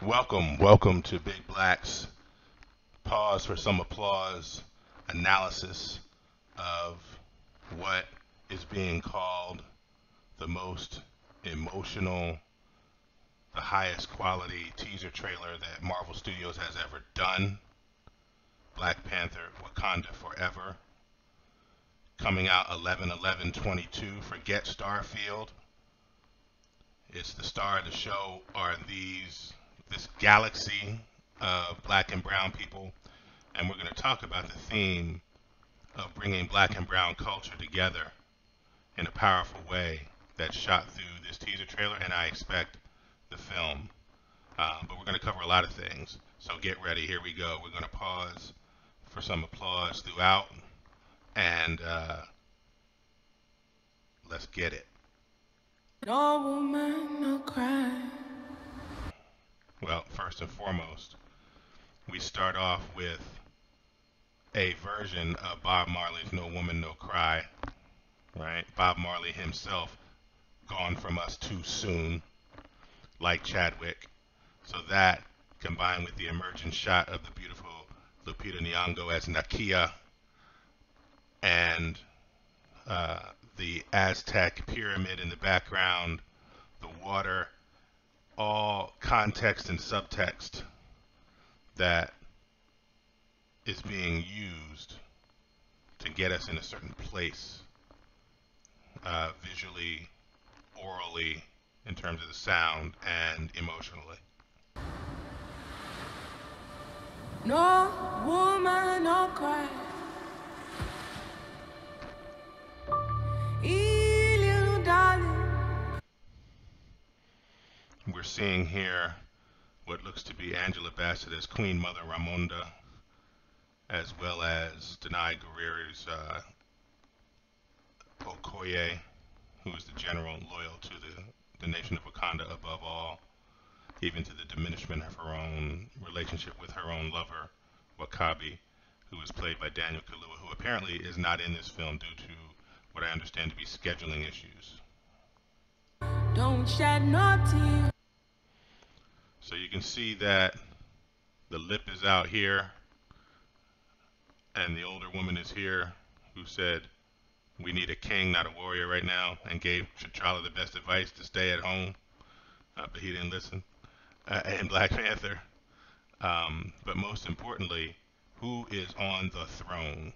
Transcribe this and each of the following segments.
Welcome to Big Blak's pause for some applause analysis of what is being called the most emotional, the highest quality teaser trailer that Marvel Studios has ever done. Black Panther, Wakanda Forever, coming out 11/11/22. Forget Starfield. It's the star of the show are this galaxy of black and brown people, and we're going to talk about the theme of bringing black and brown culture together in a powerful way that's shot through this teaser trailer, and I expect the film. But we're going to cover a lot of things, so get ready. Here we go. We're going to pause for some applause throughout, and let's get it. No woman, no cry. Well, first and foremost, we start off with a version of Bob Marley's No Woman, No Cry, right? Bob Marley himself gone from us too soon, like Chadwick. So that, combined with the emergent shot of the beautiful Lupita Nyong'o as Nakia, and the Aztec pyramid in the background, the water, all context and subtext that is being used to get us in a certain place, visually, orally, in terms of the sound, and emotionally. No woman, no cry. Little darling. We're seeing here what looks to be Angela Bassett as Queen Mother Ramonda, as well as Denai Guerrero's Okoye, who is the general loyal to the nation of Wakanda above all, even to the diminishment of her own relationship with her own lover, Wakabi, who is played by Daniel Kaluuya, who apparently is not in this film due to what I understand to be scheduling issues. Don't shed no tears. So you can see that the lip is out here, and the older woman is here, who said, "We need a king, not a warrior right now," and gave T'Challa the best advice to stay at home, but he didn't listen. And Black Panther. But most importantly, who is on the throne?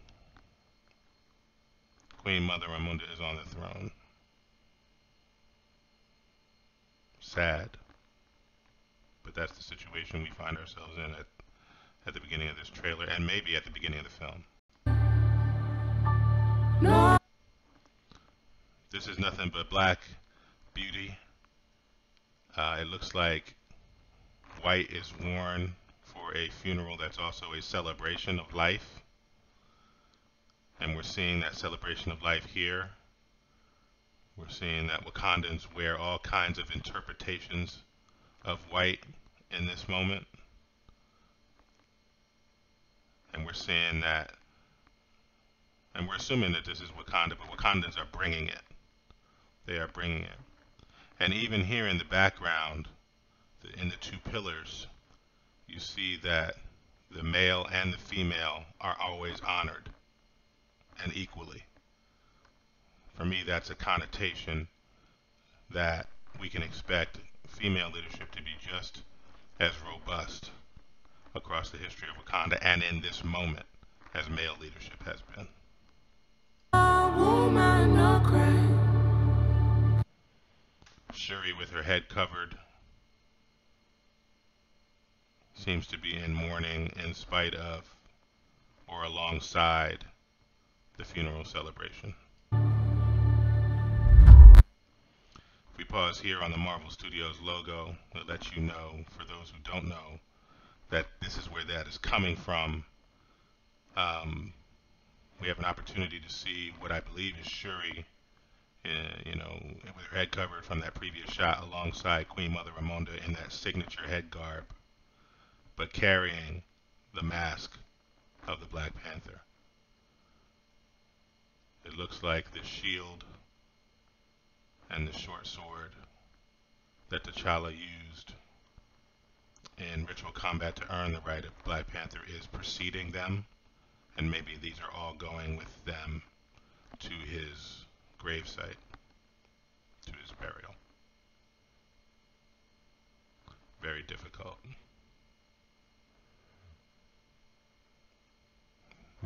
Queen Mother Ramonda is on the throne. Sad. But that's the situation we find ourselves in at the beginning of this trailer, and maybe at the beginning of the film. No. This is nothing but black beauty. It looks like white is worn for a funeral that's also a celebration of life. And we're seeing that celebration of life here. We're seeing that Wakandans wear all kinds of interpretations of white in this moment. And we're seeing that, and we're assuming that this is Wakanda, but Wakandans are bringing it. They are bringing it. And even here in the background, in the two pillars, you see that the male and the female are always honored and equally. For me, that's a connotation that we can expect female leadership to be just as robust across the history of Wakanda and in this moment as male leadership has been. No woman, no cry. Shuri, with her head covered, seems to be in mourning in spite of or alongside the funeral celebration. If we pause here on the Marvel Studios logo, it lets you know, for those who don't know, that this is where that is coming from. We have an opportunity to see what I believe is Shuri, with her head covered from that previous shot alongside Queen Mother Ramonda in that signature head garb, but carrying the mask of the Black Panther. It looks like the shield and the short sword that T'Challa used in ritual combat to earn the right of Black Panther is preceding them, and maybe these are all going with them to his gravesite, to his burial. Very difficult.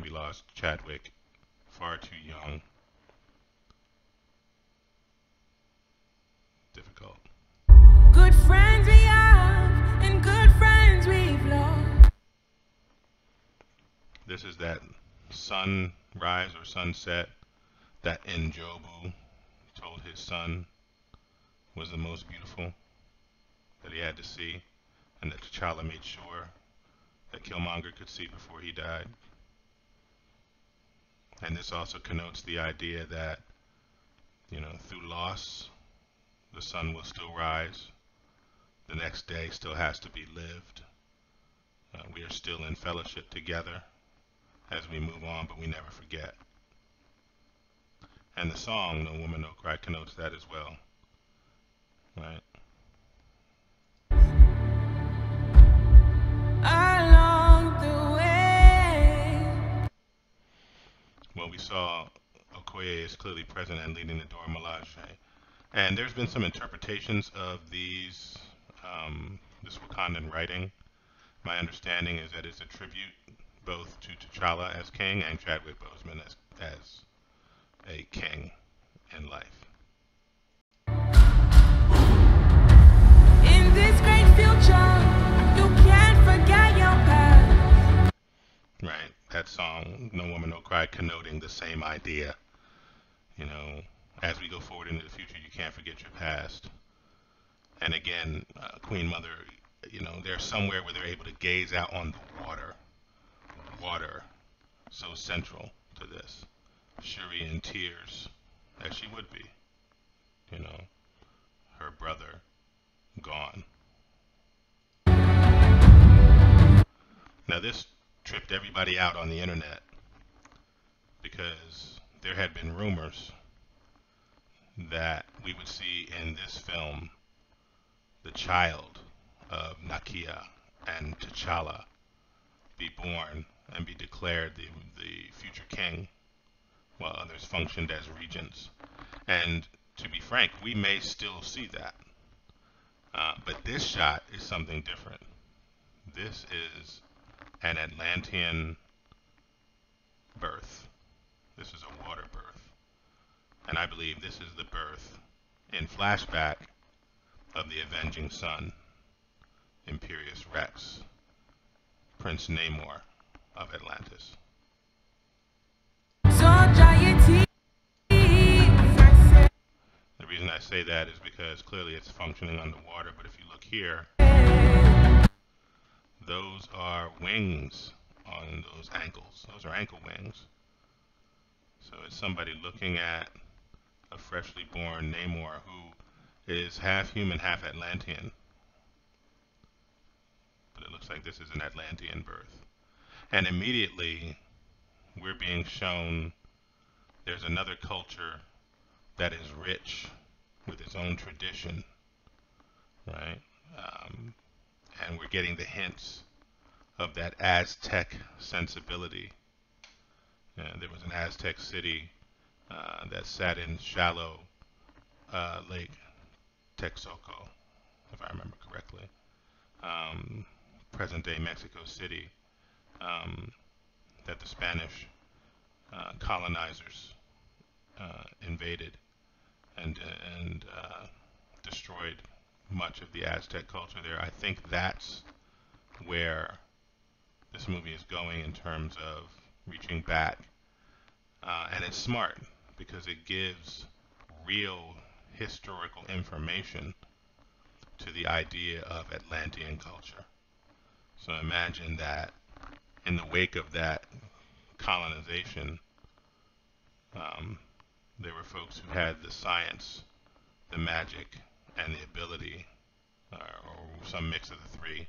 We lost Chadwick far too young. Difficult. Good friends we have, and good friends we've lost. This is that sunrise or sunset that Njobu told his son was the most beautiful that he had to see, and that T'Challa made sure that Killmonger could see before he died. And this also connotes the idea that, through loss, the sun will still rise. The next day still has to be lived. We are still in fellowship together as we move on, but we never forget. And the song, No Woman, No Cry, connotes that as well. Right? Along the way. Well, we saw Okoye is clearly present and leading the Dora Milaje. And there's been some interpretations of this Wakandan writing. My understanding is that it's a tribute both to T'Challa as king and Chadwick Boseman as a king in life. In this great future, you can't forget your past. Right, that song, No Woman, No Cry, connoting the same idea. As we go forward into the future, you can't forget your past. And again, Queen Mother, they're somewhere where they're able to gaze out on the water. Water, so central to this. Shuri in tears, as she would be. Her brother gone. Now this tripped everybody out on the internet because there had been rumors that we would see in this film the child of Nakia and T'Challa be born and be declared the future king, while others functioned as regents. And to be frank, we may still see that. But this shot is something different. This is an Atlantean birth. This is a water birth. And I believe this is the birth, in flashback, of the avenging son, Imperious Rex, Prince Namor of Atlantis. The reason I say that is because clearly it's functioning underwater, but if you look here, those are wings on those ankles. Those are ankle wings. So it's somebody looking at a freshly born Namor who is half human, half Atlantean. But it looks like this is an Atlantean birth. And immediately we're being shown there's another culture that is rich with its own tradition, right? And we're getting the hints of that Aztec sensibility. There was an Aztec city that sat in shallow Lake Texcoco, if I remember correctly, present-day Mexico City, that the Spanish colonizers invaded and destroyed much of the Aztec culture there. I think that's where this movie is going in terms of reaching back. And it's smart because it gives real historical information to the idea of Atlantean culture. So imagine that in the wake of that colonization, there were folks who had the science, the magic, and the ability, or some mix of the three,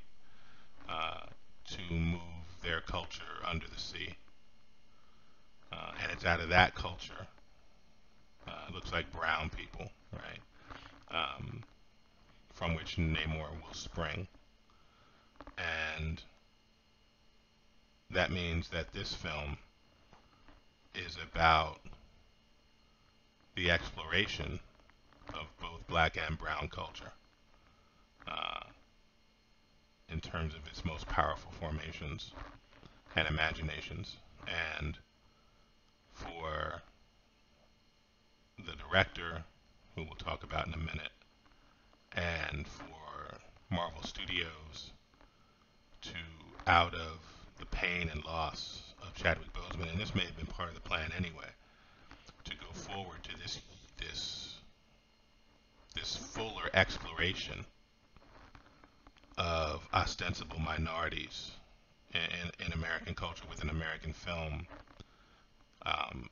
to move their culture under the sea. And it's out of that culture, looks like brown people, right, from which Namor will spring. And that means that this film is about the exploration of both black and brown culture uh, in terms of its most powerful formations and imaginations. And for the director, who we'll talk about in a minute, and for Marvel Studios to, out of the pain and loss of Chadwick Boseman, and this may have been part of the plan anyway, to go forward to this fuller exploration of ostensible minorities in American culture within American film um,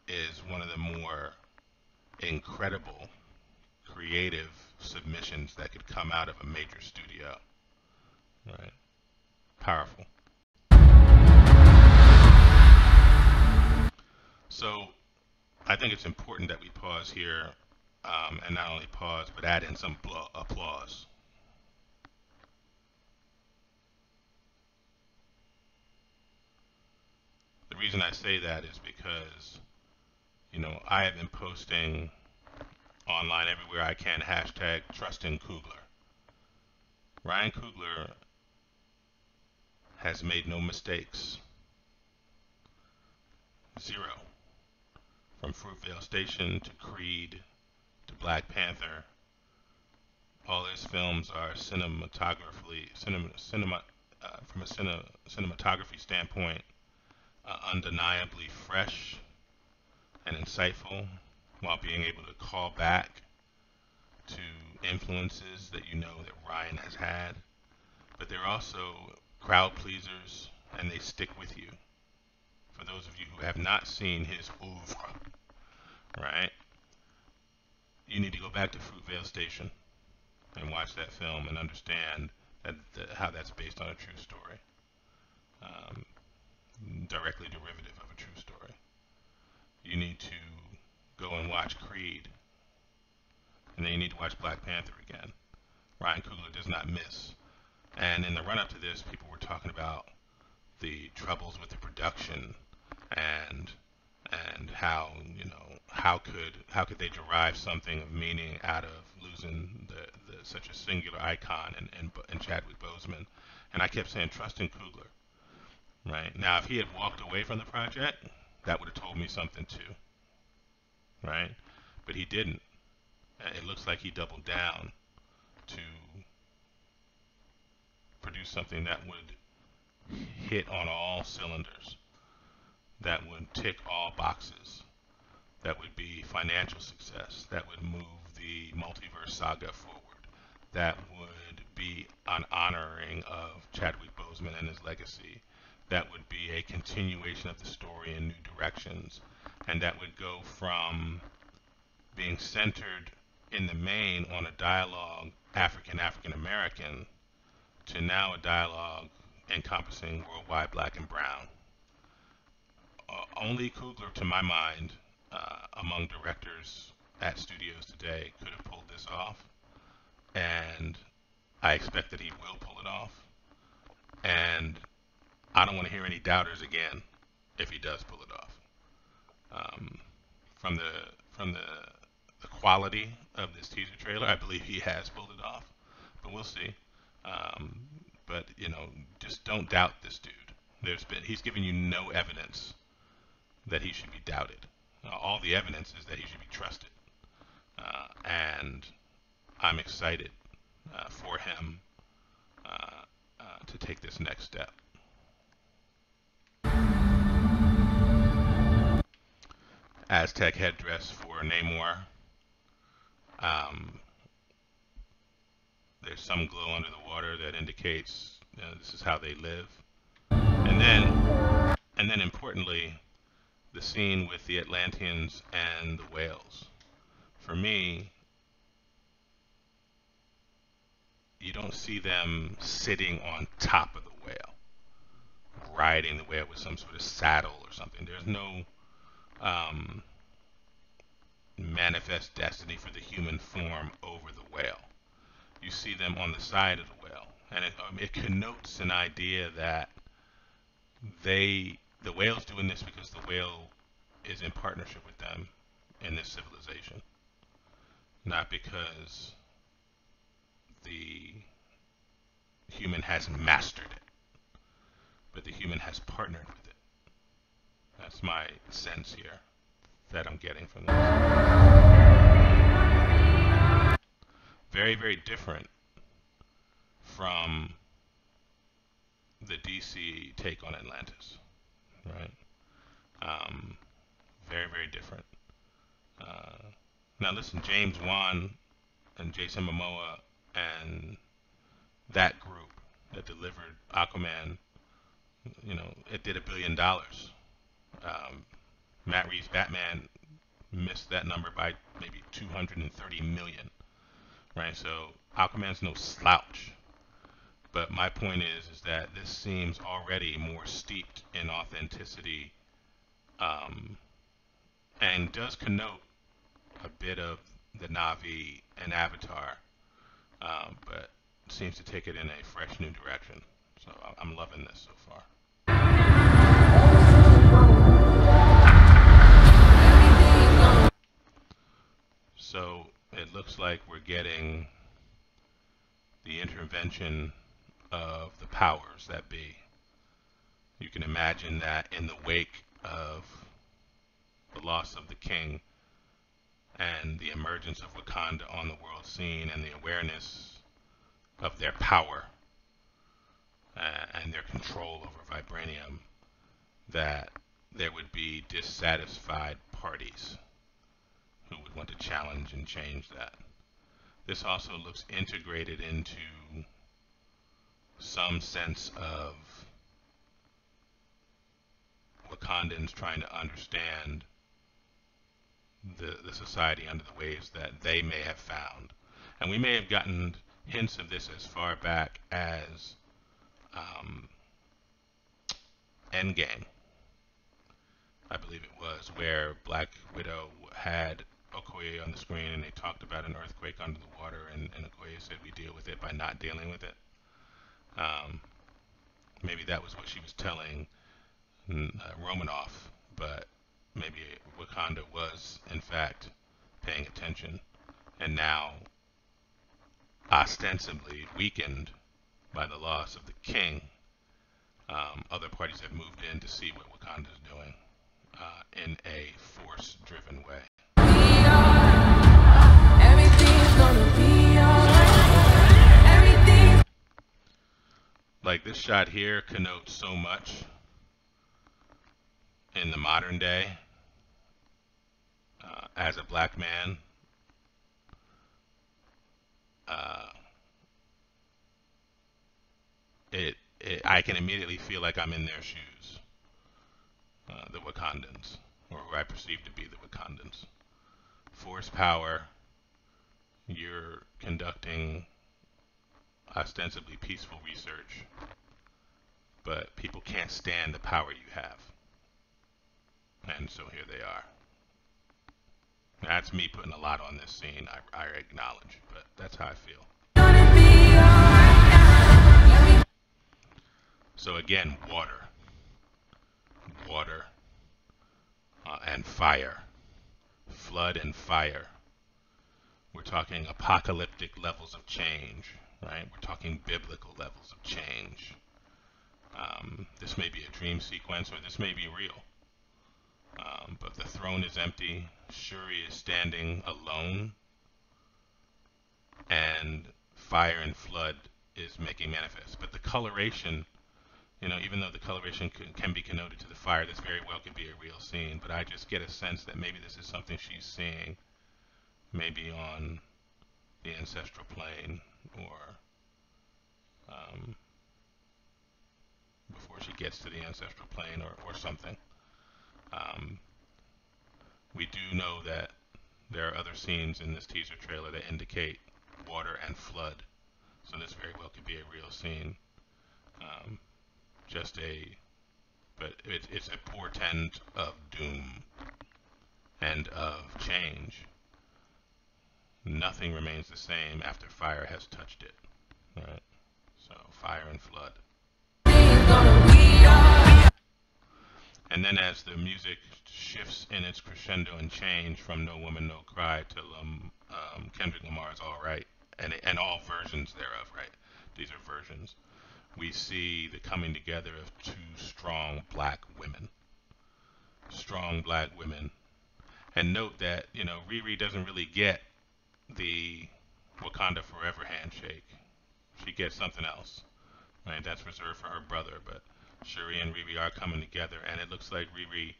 is one of the more incredible creative submissions that could come out of a major studio. Right? Powerful. So I think it's important that we pause here, and not only pause, but add in some applause. The reason I say that is because, I have been posting online everywhere I can, hashtag trusting Coogler. Ryan Coogler has made no mistakes. Zero. From Fruitvale Station to Creed to Black Panther, all his films are from a cinematography standpoint, undeniably fresh and insightful, while being able to call back to influences that that Ryan has had. But they're also crowd pleasers, and they stick with you. For those of you who have not seen his oeuvre, right? You need to go back to Fruitvale Station and watch that film and understand how that's based on a true story, um, directly derivative of a true story. You need to go and watch Creed, and then you need to watch Black Panther again. Ryan Coogler does not miss. And in the run-up to this, people were talking about the troubles with the production and how how could they derive something of meaning out of losing such a singular icon in Chadwick Boseman. And I kept saying trust in Coogler. Right now, if he had walked away from the project, that would have told me something too. Right, but he didn't. It looks like he doubled down to produce something that would hit on all cylinders, that would tick all boxes, that would be financial success, that would move the multiverse saga forward, that would be an honoring of Chadwick Boseman and his legacy, that would be a continuation of the story in new directions, and that would go from being centered in the main on a dialogue African American to now a dialogue encompassing worldwide black and brown. Only Coogler, to my mind, among directors at studios today, could have pulled this off, and I expect that he will pull it off. And I don't want to hear any doubters again if he does pull it off. From the quality of this teaser trailer, I believe he has pulled it off, but we'll see. Um, but just don't doubt this dude. He's given you no evidence that he should be doubted. All the evidence is that he should be trusted, and I'm excited for him to take this next step. Aztec headdress for Namor. Um, there's some glow under the water that indicates this is how they live. And then importantly, the scene with the Atlanteans and the whales. For me, you don't see them sitting on top of the whale, riding the whale with some sort of saddle or something. There's no manifest destiny for the human form over the whale. You see them on the side of the whale, and it connotes an idea that the whale's doing this because the whale is in partnership with them in this civilization, not because the human has mastered it, but the human has partnered with it. That's my sense here that I'm getting from this. Very, very different from the DC take on Atlantis, right? Very, very different. Now listen, James Wan and Jason Momoa and that group that delivered Aquaman, it did $1 billion. Matt Reeves' Batman missed that number by maybe 230 million, right? So Aquaman's no slouch. But my point is that this seems already more steeped in authenticity, and does connote a bit of the Na'vi and Avatar, but seems to take it in a fresh new direction. So I'm loving this so far. So it looks like we're getting the intervention of the powers that be. You can imagine that in the wake of the loss of the king and the emergence of Wakanda on the world scene and the awareness of their power and their control over vibranium, that there would be dissatisfied parties who would want to challenge and change that. This also looks integrated into some sense of Wakandans trying to understand the society under the waves that they may have found. And we may have gotten hints of this as far back as Endgame, I believe it was, where Black Widow had Okoye on the screen and they talked about an earthquake under the water, and Okoye said we deal with it by not dealing with it. Maybe that was what she was telling Romanoff, but maybe Wakanda was, in fact, paying attention, and now ostensibly weakened by the loss of the king. Other parties have moved in to see what Wakanda is doing in a force-driven way. Like this shot here connotes so much in the modern day. As a black man, I can immediately feel like I'm in their shoes, the Wakandans, or who I perceive to be the Wakandans. Force power, you're conducting ostensibly peaceful research, but people can't stand the power you have. And so here they are. That's me putting a lot on this scene, I acknowledge, but that's how I feel. So again, water, and fire, flood and fire. We're talking apocalyptic levels of change, right? We're talking biblical levels of change. This may be a dream sequence, or this may be real. But the throne is empty. Shuri is standing alone, and fire and flood is making manifest. But the coloration, even though the coloration can be connoted to the fire, this very well could be a real scene. But I just get a sense that maybe this is something she's seeing, maybe on the ancestral plane, or before she gets to the ancestral plane, or something. We do know that there are other scenes in this teaser trailer that indicate water and flood, so this very well could be a real scene. But it's a portent of doom and of change. Nothing remains the same after fire has touched it, right? So fire and flood. Everything's gonna be alright. And then as the music shifts in its crescendo and change from No Woman No Cry to Kendrick Lamar's All Right, and all versions thereof, right? These are versions. We see the coming together of two strong black women. Strong black women. And note that, Riri doesn't really get the Wakanda Forever handshake. She gets something else, right? That's reserved for her brother, but Shuri and Riri are coming together, and it looks like Riri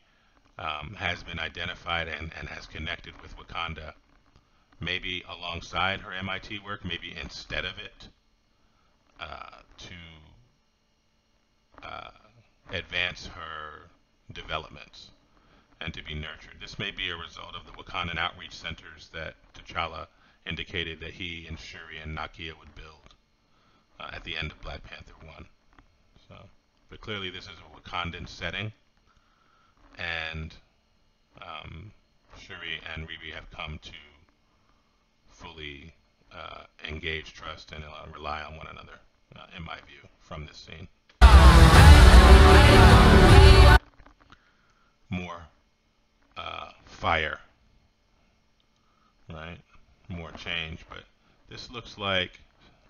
has been identified and has connected with Wakanda, maybe alongside her MIT work, maybe instead of it, to advance her developments and to be nurtured. This may be a result of the Wakandan outreach centers that T'Challa indicated that he and Shuri and Nakia would build at the end of Black Panther 1. So, but clearly this is a Wakandan setting, and Shuri and Riri have come to fully engage, trust, and rely on one another, in my view, from this scene. More fire, right? More change, but this looks like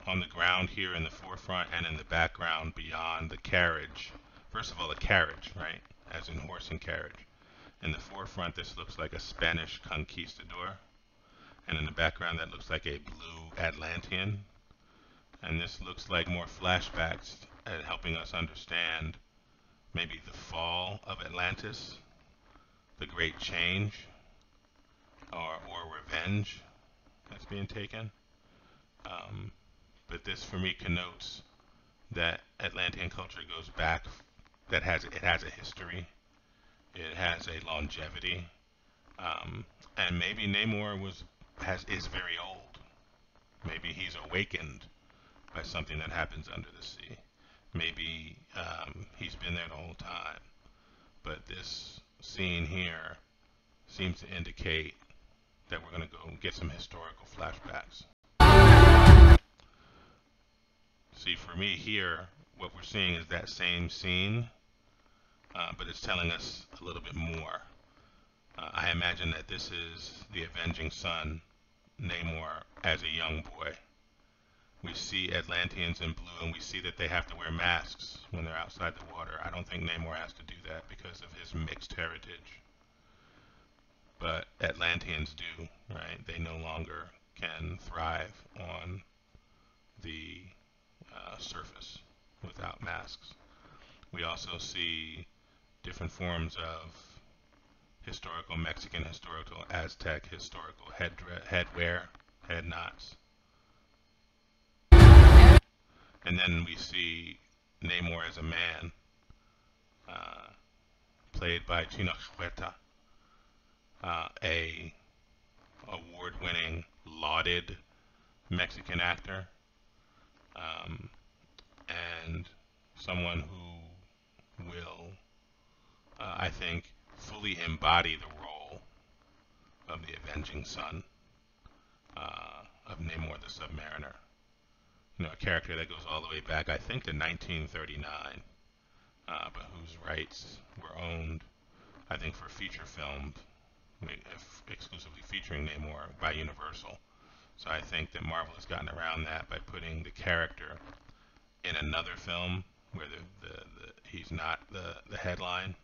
on the ground here in the forefront and in the background beyond the carriage. First of all, the carriage, right? As in horse and carriage. In the forefront, this looks like a Spanish conquistador. And in the background, that looks like a blue Atlantean. And this looks like more flashbacks at helping us understand maybe the fall of Atlantis, the great change, or revenge that's being taken. But this, for me, connotes that Atlantean culture goes back, that it has a history, it has a longevity, and maybe Namor is very old. Maybe he's awakened by something that happens under the sea. Maybe he's been there the whole time. But this scene here seems to indicate that we're going to go get some historical flashbacks. See, for me here, what we're seeing is that same scene, but it's telling us a little bit more. I imagine that this is the avenging son, Namor, as a young boy. We see Atlanteans in blue, and we see that they have to wear masks when they're outside the water. I don't think Namor has to do that because of his mixed heritage. But Atlanteans do, right? They no longer can thrive on the surface without masks. We also see different forms of historical Mexican, historical Aztec, historical headwear, head knots. And then we see Namor as a man, played by Chino Huerta, a award-winning, lauded Mexican actor, and someone who will, I think, fully embody the role of the avenging son of Namor the Submariner. A character that goes all the way back, I think, to 1939, but whose rights were owned, I think, for feature filmed, exclusively featuring Namor by Universal. So I think that Marvel has gotten around that by putting the character in another film where he's not the headline,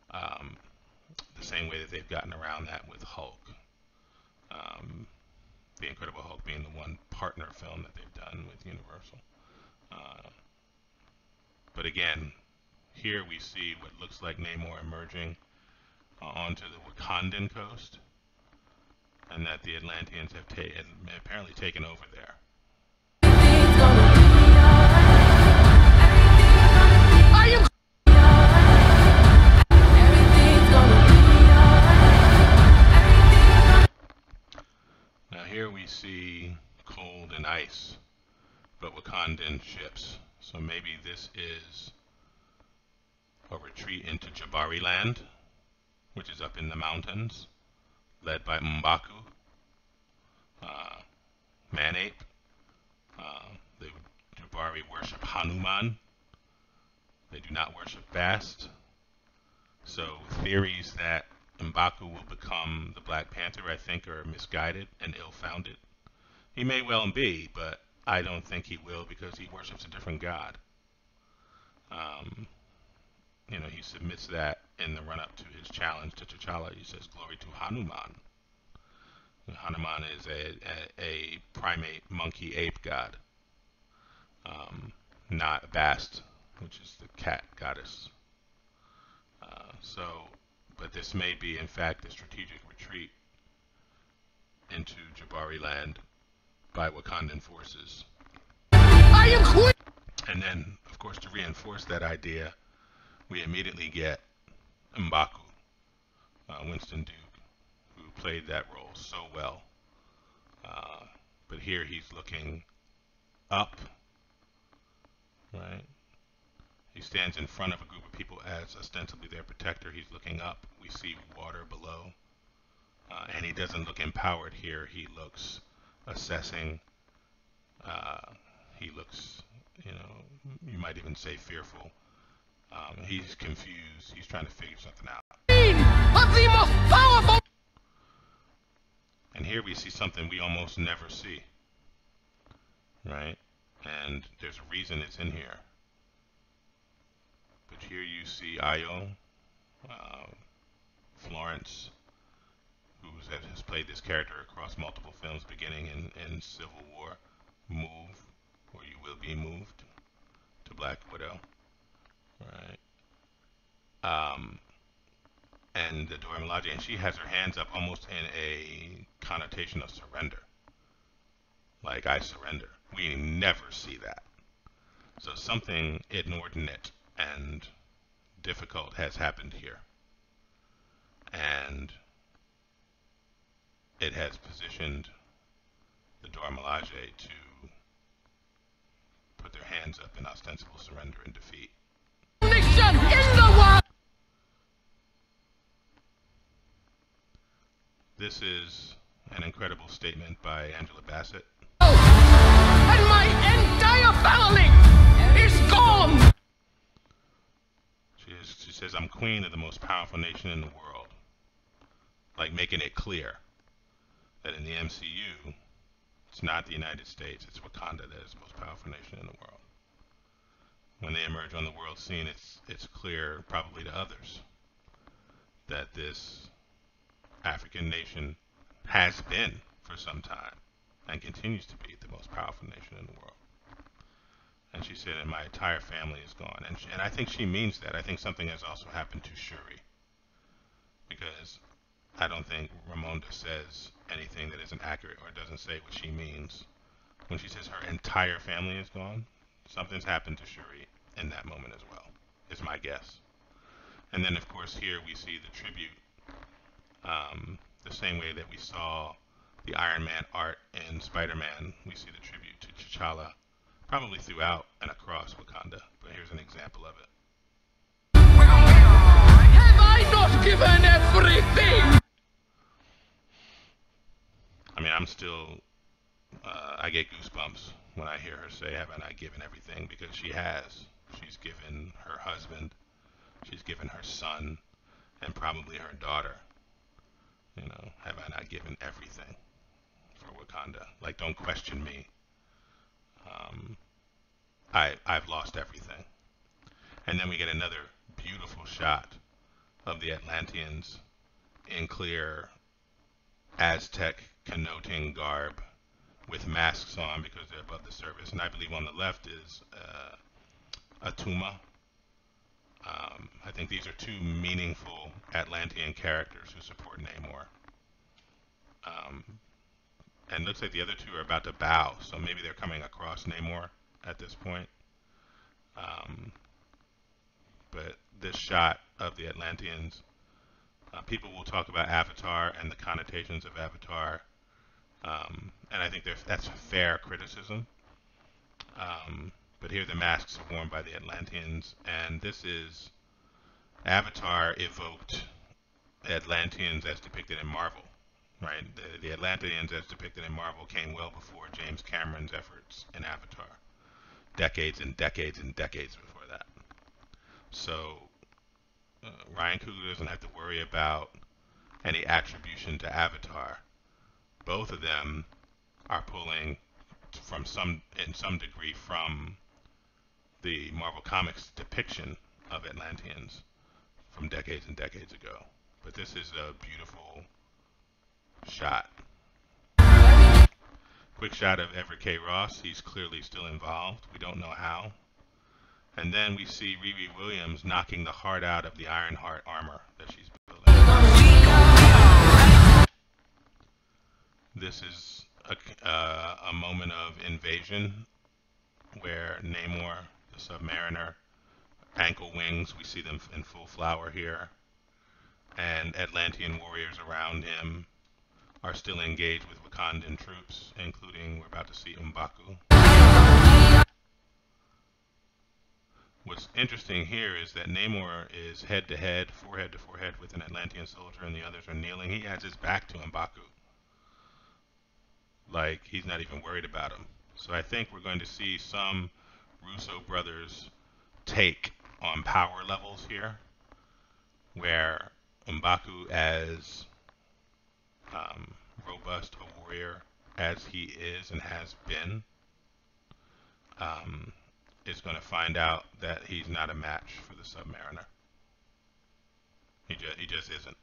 the same way that they've gotten around that with Hulk. The Incredible Hulk being the one partner film that they've done with Universal. But again, here we see what looks like Namor emerging onto the Wakandan coast, and that the Atlanteans have apparently taken over there. Now here we see cold and ice, but Wakandan ships. So maybe this is a retreat into Jabari land, which is up in the mountains, led by M'Baku, Man-Ape, the Jabari Hanuman. They do not worship Bast. So theories that M'Baku will become the Black Panther, I think, are misguided and ill-founded. He may well be, but I don't think he will because he worships a different god. He submits that in the run-up to his challenge to T'Challa. He says, "Glory to Hanuman." Hanuman is a primate, monkey, ape god, not Bast, which is the cat goddess. But this may be, in fact, a strategic retreat into Jabari land by Wakandan forces. I am queen! And then, of course, to reinforce that idea, we immediately get M'Baku, Winston Duke, who played that role so well. But here he's looking up, right? He stands in front of a group of people as ostensibly their protector. He's looking up. We see water below. And he doesn't look empowered here. He looks assessing. He looks, you might even say fearful. He's confused. He's trying to figure something out. Of the most powerful. And here we see something we almost never see, right? And there's a reason it's in here. But here you see Io, Florence, who has played this character across multiple films, beginning in Civil War, move, or you will be moved, to Black Widow, right? And the Dora Milaje, and she has her hands up almost in a connotation of surrender. Like, I surrender. We never see that. So something inordinate and difficult has happened here. And it has positioned the Dora Milaje to put their hands up in ostensible surrender and defeat. Nation in the world! This is an incredible statement by Angela Bassett. And my entire family is gone! She says, "I'm queen of the most powerful nation in the world." Like making it clear that in the MCU, it's not the United States, it's Wakanda that is the most powerful nation in the world. When they emerge on the world scene, it's clear, probably to others, that this African nation has been for some time and continues to be the most powerful nation in the world. And she said, and my entire family is gone. And I think she means that. I think something has also happened to Shuri. Because I don't think Ramonda says anything that isn't accurate or doesn't say what she means. When she says her entire family is gone, something's happened to Shuri in that moment as well, is my guess. And then, of course, here we see the tribute, the same way that we saw the Iron Man art in Spider-Man. We see the tribute to T'Challa, probably throughout and across Wakanda. But here's an example of it. Have I not given everything? I mean, I'm still, I get goosebumps when I hear her say, haven't I given everything? Because she has. She's given her husband, she's given her son, and probably her daughter. Have I not given everything for Wakanda? Like, don't question me. I've lost everything. And then we get another beautiful shot of the Atlanteans in clear Aztec connoting garb with masks on because they're above the surface. And I believe on the left is Atuma. I think these are two meaningful Atlantean characters who support Namor. And looks like the other two are about to bow, so maybe they're coming across Namor at this point. But this shot of the Atlanteans, people will talk about Avatar and the connotations of Avatar, and I think that's a fair criticism. But here the masks are worn by the Atlanteans, and this is Avatar evoked Atlanteans as depicted in Marvel, right? The Atlanteans as depicted in Marvel came well before James Cameron's efforts in Avatar. decades and decades and decades before that. So Ryan Coogler doesn't have to worry about any attribution to Avatar. Both of them are pulling in some degree from the Marvel Comics depiction of Atlanteans from decades and decades ago. But this is a beautiful shot. Quick shot of Everett K. Ross. He's clearly still involved. We don't know how. And then we see Riri Williams knocking the heart out of the Ironheart armor that she's building. This is a moment of invasion where Namor, the Submariner, ankle wings, we see them in full flower here, and Atlantean warriors around him are still engaged with Wakandan troops, including we're about to see M'Baku. What's interesting here is that Namor is head to head, forehead to forehead with an Atlantean soldier, and the others are kneeling. He has his back to M'Baku. Like, he's not even worried about him. So I think we're going to see some Russo brothers take on power levels here, where M'Baku, as robust a warrior as he is and has been, is going to find out that he's not a match for the Submariner. He just isn't.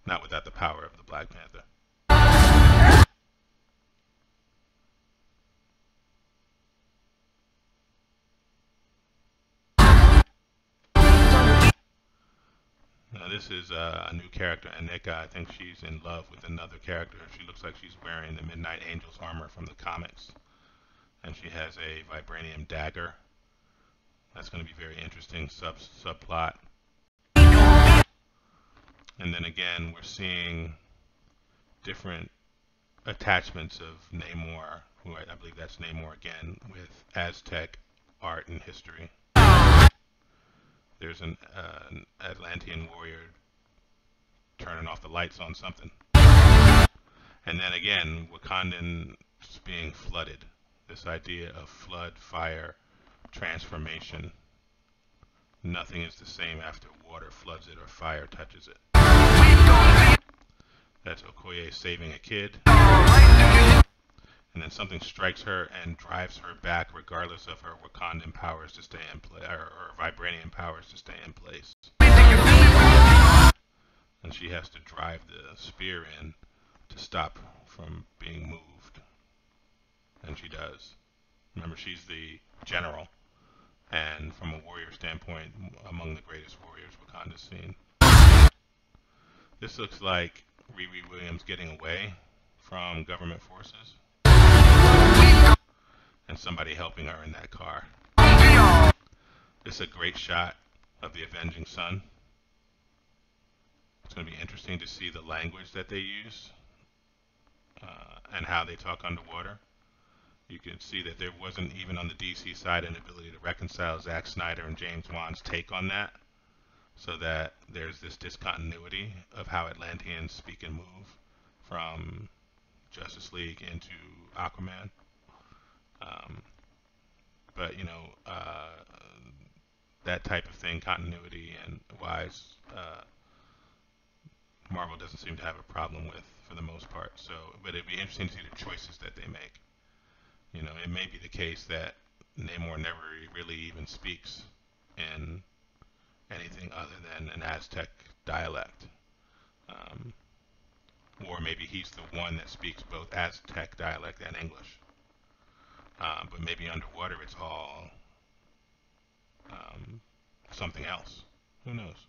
Not without the power of the Black Panther. Now this is a new character, Anika. I think she's in love with another character. She looks like she's wearing the Midnight Angel's armor from the comics. And she has a vibranium dagger. That's going to be very interesting subplot. And then again, we're seeing different attachments of Namor, who I believe that's Namor again, with Aztec art and history. There's an Atlantean warrior turning off the lights on something. And then again, Wakandan being flooded. This idea of flood, fire, transformation. Nothing is the same after water floods it or fire touches it. That's Okoye saving a kid. And then something strikes her and drives her back regardless of her Wakandan powers to stay in place, or vibranium powers to stay in place. And she has to drive the spear in to stop from being moved. And she does. Remember, she's the general, and from a warrior standpoint, among the greatest warriors Wakanda's seen. This looks like Riri Williams getting away from government forces, and somebody helping her in that car. This is a great shot of the Avenging Sun. It's going to be interesting to see the language that they use and how they talk underwater. You can see that there wasn't, even on the DC side, an ability to reconcile Zack Snyder and James Wan's take on that, so that there's this discontinuity of how Atlanteans speak and move from Justice League into Aquaman. But you know, that type of thing, continuity and wise, Marvel doesn't seem to have a problem with for the most part. So, but it'd be interesting to see the choices that they make. You know, it may be the case that Namor never really even speaks in anything other than an Aztec dialect. Or maybe he's the one that speaks both Aztec dialect and English. But maybe underwater it's all something else. Who knows?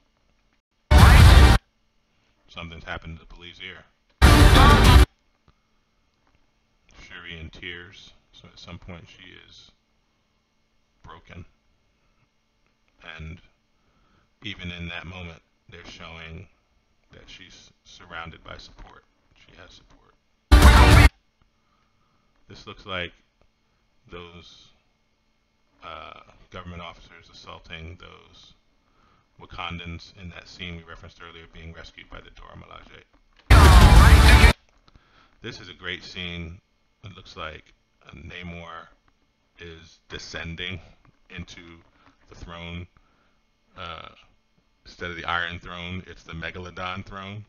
Something's happened to the police ear. Shuri in tears. So at some point she is broken. And even in that moment, they're showing that she's surrounded by support. She has support. This looks like those government officers assaulting those Wakandans in that scene we referenced earlier being rescued by the Dora Milaje. This is a great scene. It looks like Namor is descending into the throne. Uh, Instead of the Iron Throne, it's the Megalodon Throne,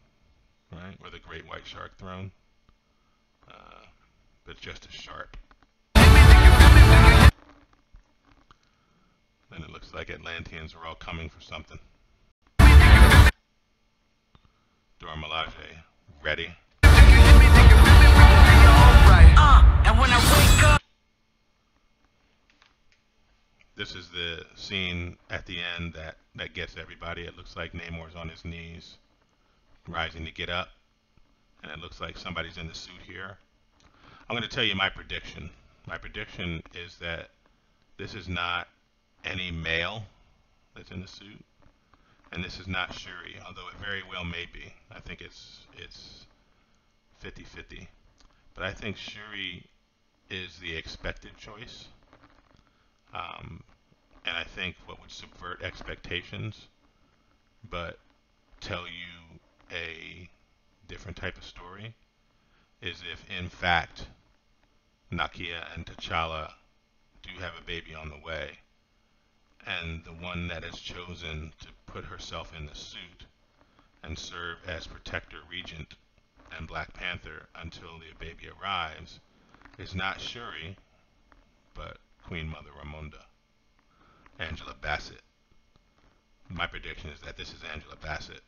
right? Or the Great White Shark Throne. But it's just as sharp. And it looks like Atlanteans are all coming for something. Dora Milaje, ready? This is the scene at the end that gets everybody. It looks like Namor's on his knees, rising to get up. And it looks like somebody's in the suit here. I'm going to tell you my prediction. My prediction is that this is not any male that's in the suit. And this is not Shuri, although it very well may be. I think it's 50-50. But I think Shuri is the expected choice. And I think what would subvert expectations, but tell you a different type of story, is if in fact Nakia and T'Challa do have a baby on the way, and the one that is chosen to put herself in the suit and serve as protector regent and Black Panther until the baby arrives is not Shuri, but Queen Mother Ramonda, Angela Bassett. My prediction is that this is Angela Bassett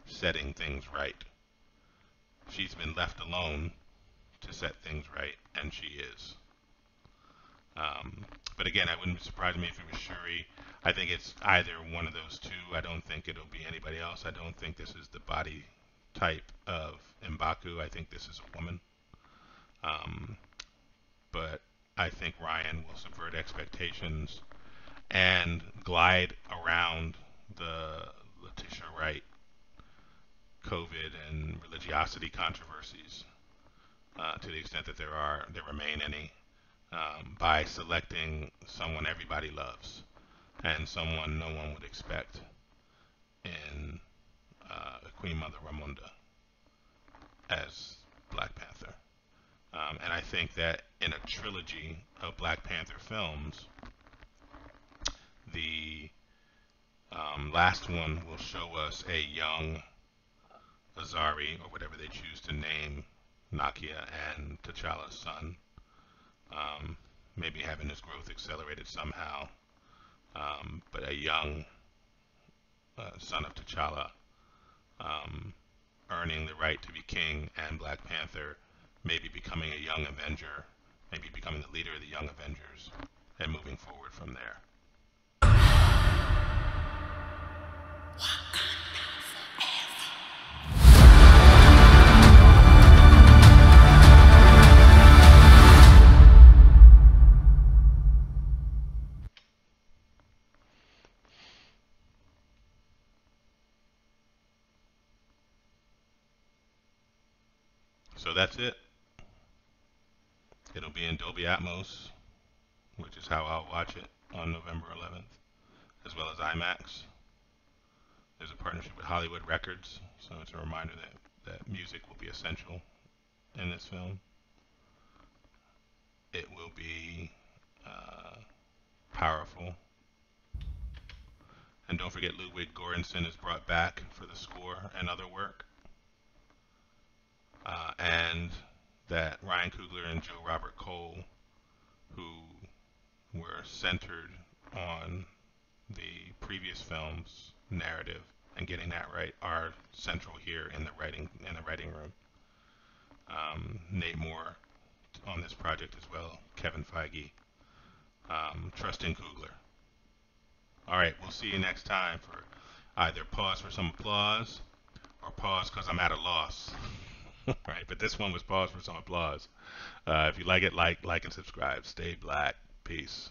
setting things right. She's been left alone to set things right, and she is. But again, it wouldn't surprise me if it was Shuri. I think it's either one of those two. I don't think it'll be anybody else. I don't think this is the body type of M'Baku. I think this is a woman. But I think Ryan will subvert expectations and glide around the Letitia Wright COVID and religiosity controversies to the extent that there remain any, by selecting someone everybody loves and someone no one would expect in Queen Mother Ramonda as Black Panther. And I think that in a trilogy of Black Panther films, the last one will show us a young Azari, or whatever they choose to name Nakia and T'Challa's son, maybe having his growth accelerated somehow, but a young son of T'Challa earning the right to be king, and Black Panther maybe becoming a young Avenger, maybe becoming the leader of the Young Avengers, and moving forward from there. So that's it. It'll be in Dolby Atmos, which is how I'll watch it on November 11th, as well as IMAX. There's a partnership with Hollywood Records, so it's a reminder that music will be essential in this film. It will be powerful. And don't forget Ludwig Göransson is brought back for the score and other work. And that Ryan Coogler and Joe Robert Cole, who were centered on the previous film's narrative and getting that right, are central here in the writing room. Nate Moore on this project as well, Kevin Feige. Trust in Coogler. All right, we'll see you next time for either pause for some applause or pause because I'm at a loss. Right, but this one was pause for some applause. If you like it, like and subscribe. Stay black. Peace.